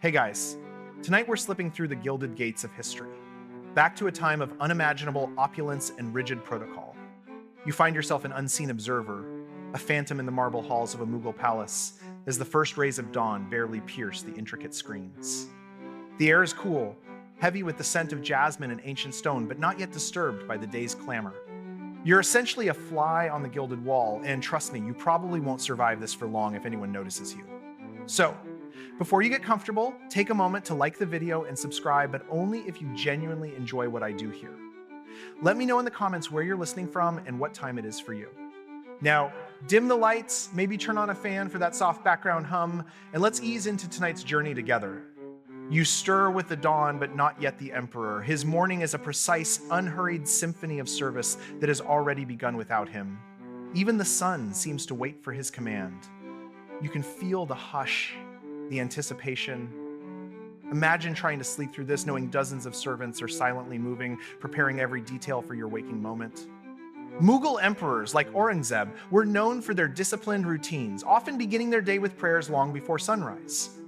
Hey guys, tonight we're slipping through the gilded gates of history, back to a time of unimaginable opulence and rigid protocol. You find yourself an unseen observer, a phantom in the marble halls of a Mughal palace, as the first rays of dawn barely pierce the intricate screens. The air is cool, heavy with the scent of jasmine and ancient stone, but not yet disturbed by the day's clamor. You're essentially a fly on the gilded wall, and trust me, you probably won't survive this for long if anyone notices you. So, before you get comfortable, take a moment to like the video and subscribe, but only if you genuinely enjoy what I do here. Let me know in the comments where you're listening from and what time it is for you. Now, dim the lights, maybe turn on a fan for that soft background hum, and let's ease into tonight's journey together. You stir with the dawn, but not yet the emperor. His morning is a precise, unhurried symphony of service that has already begun without him. Even the sun seems to wait for his command. You can feel the hush, the anticipation. Imagine trying to sleep through this, knowing dozens of servants are silently moving, preparing every detail for your waking moment. Mughal emperors like Aurangzeb were known for their disciplined routines, often beginning their day with prayers long before sunrise.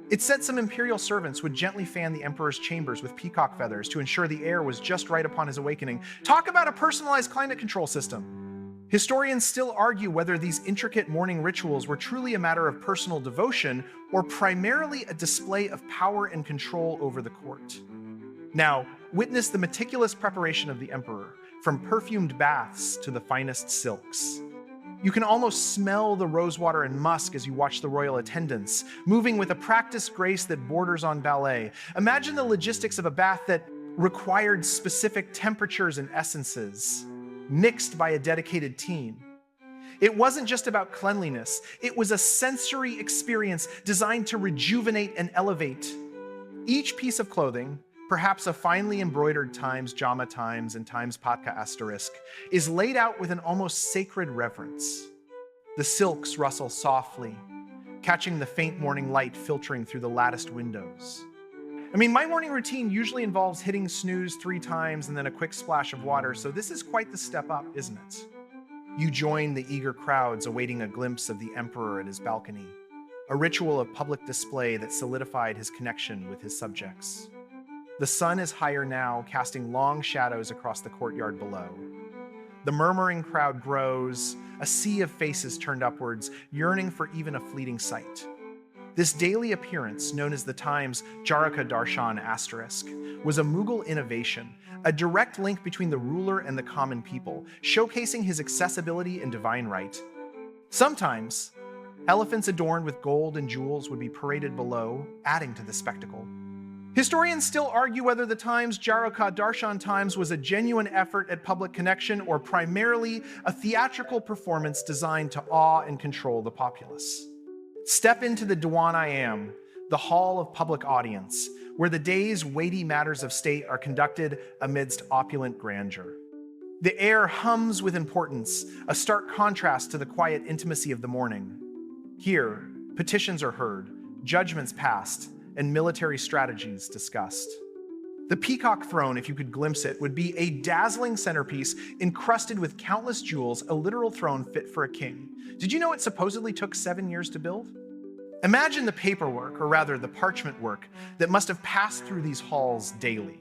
It's said some imperial servants would gently fan the emperor's chambers with peacock feathers to ensure the air was just right upon his awakening. Talk about a personalized climate control system. Historians still argue whether these intricate morning rituals were truly a matter of personal devotion or primarily a display of power and control over the court. Now, witness the meticulous preparation of the emperor, from perfumed baths to the finest silks. You can almost smell the rosewater and musk as you watch the royal attendants, moving with a practiced grace that borders on ballet. Imagine the logistics of a bath that required specific temperatures and essences, mixed by a dedicated team. It wasn't just about cleanliness, it was a sensory experience designed to rejuvenate and elevate. Each piece of clothing, perhaps a finely embroidered Times Jama Times and Times Patka asterisk, is laid out with an almost sacred reverence. The silks rustle softly, catching the faint morning light filtering through the latticed windows. My morning routine usually involves hitting snooze 3 times and then a quick splash of water, so this is quite the step up, isn't it? You join the eager crowds awaiting a glimpse of the emperor at his balcony, a ritual of public display that solidified his connection with his subjects. The sun is higher now, casting long shadows across the courtyard below. The murmuring crowd grows, a sea of faces turned upwards, yearning for even a fleeting sight. This daily appearance, known as the Times Jharokha Darshan asterisk, was a Mughal innovation, a direct link between the ruler and the common people, showcasing his accessibility and divine right. Sometimes, elephants adorned with gold and jewels would be paraded below, adding to the spectacle. Historians still argue whether the Times Jharokha Darshan Times was a genuine effort at public connection or primarily a theatrical performance designed to awe and control the populace. Step into the Diwan-i-Am, the hall of public audience, where the day's weighty matters of state are conducted amidst opulent grandeur. The air hums with importance, a stark contrast to the quiet intimacy of the morning. Here, petitions are heard, judgments passed, and military strategies discussed. The peacock throne, if you could glimpse it, would be a dazzling centerpiece encrusted with countless jewels, a literal throne fit for a king. Did you know it supposedly took 7 years to build? Imagine the paperwork, or rather the parchment work, that must have passed through these halls daily.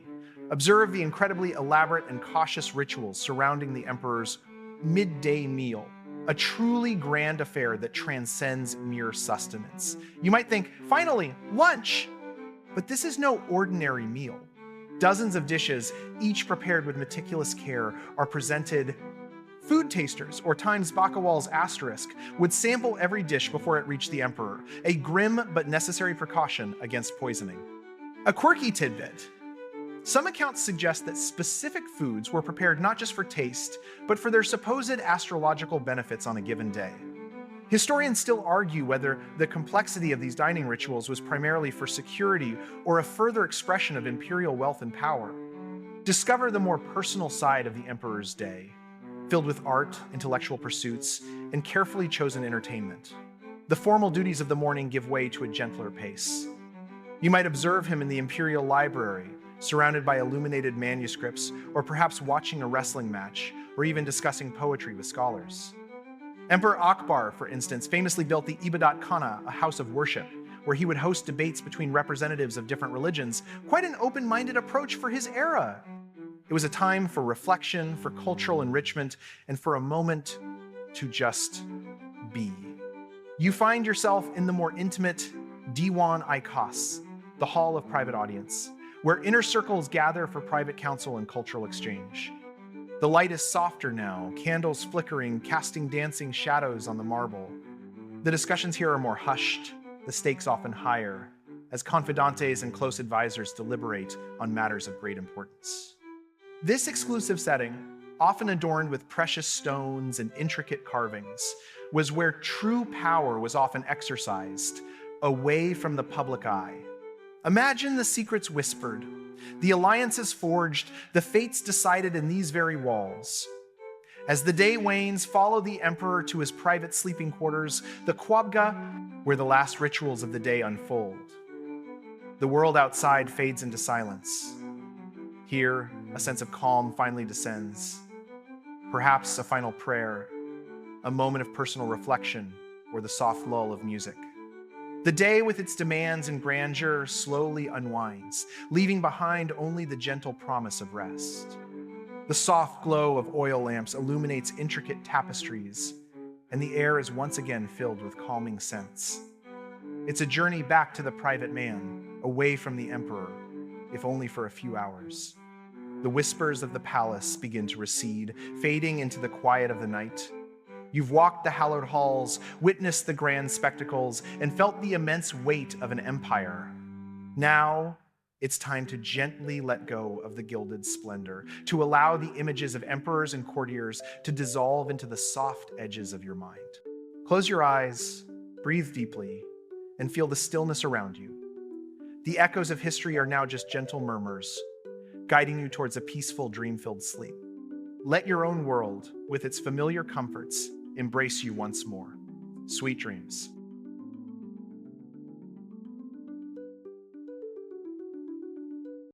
Observe the incredibly elaborate and cautious rituals surrounding the emperor's midday meal, a truly grand affair that transcends mere sustenance. You might think, finally, lunch! But this is no ordinary meal. Dozens of dishes, each prepared with meticulous care, are presented. Food tasters, or Times Bakawal's asterisk, would sample every dish before it reached the emperor, a grim but necessary precaution against poisoning. A quirky tidbit. Some accounts suggest that specific foods were prepared not just for taste, but for their supposed astrological benefits on a given day. Historians still argue whether the complexity of these dining rituals was primarily for security or a further expression of imperial wealth and power. Discover the more personal side of the emperor's day, filled with art, intellectual pursuits, and carefully chosen entertainment. The formal duties of the morning give way to a gentler pace. You might observe him in the imperial library, surrounded by illuminated manuscripts, or perhaps watching a wrestling match, or even discussing poetry with scholars. Emperor Akbar, for instance, famously built the Ibadat Khana, a house of worship, where he would host debates between representatives of different religions, quite an open-minded approach for his era. It was a time for reflection, for cultural enrichment, and for a moment to just be. You find yourself in the more intimate Diwan-i-Khas, the hall of private audience, where inner circles gather for private counsel and cultural exchange. The light is softer now, candles flickering, casting dancing shadows on the marble. The discussions here are more hushed, the stakes often higher, as confidantes and close advisors deliberate on matters of great importance. This exclusive setting, often adorned with precious stones and intricate carvings, was where true power was often exercised, away from the public eye. Imagine the secrets whispered, the alliances forged, the fates decided in these very walls. As the day wanes, follow the emperor to his private sleeping quarters, the Quabga, where the last rituals of the day unfold. The world outside fades into silence. Here, a sense of calm finally descends. Perhaps a final prayer, a moment of personal reflection, or the soft lull of music. The day with its demands and grandeur slowly unwinds, leaving behind only the gentle promise of rest. The soft glow of oil lamps illuminates intricate tapestries, and the air is once again filled with calming scents. It's a journey back to the private man, away from the emperor, if only for a few hours. The whispers of the palace begin to recede, fading into the quiet of the night. You've walked the hallowed halls, witnessed the grand spectacles, and felt the immense weight of an empire. Now, it's time to gently let go of the gilded splendor, to allow the images of emperors and courtiers to dissolve into the soft edges of your mind. Close your eyes, breathe deeply, and feel the stillness around you. The echoes of history are now just gentle murmurs, guiding you towards a peaceful, dream-filled sleep. Let your own world, with its familiar comforts, embrace you once more. Sweet dreams.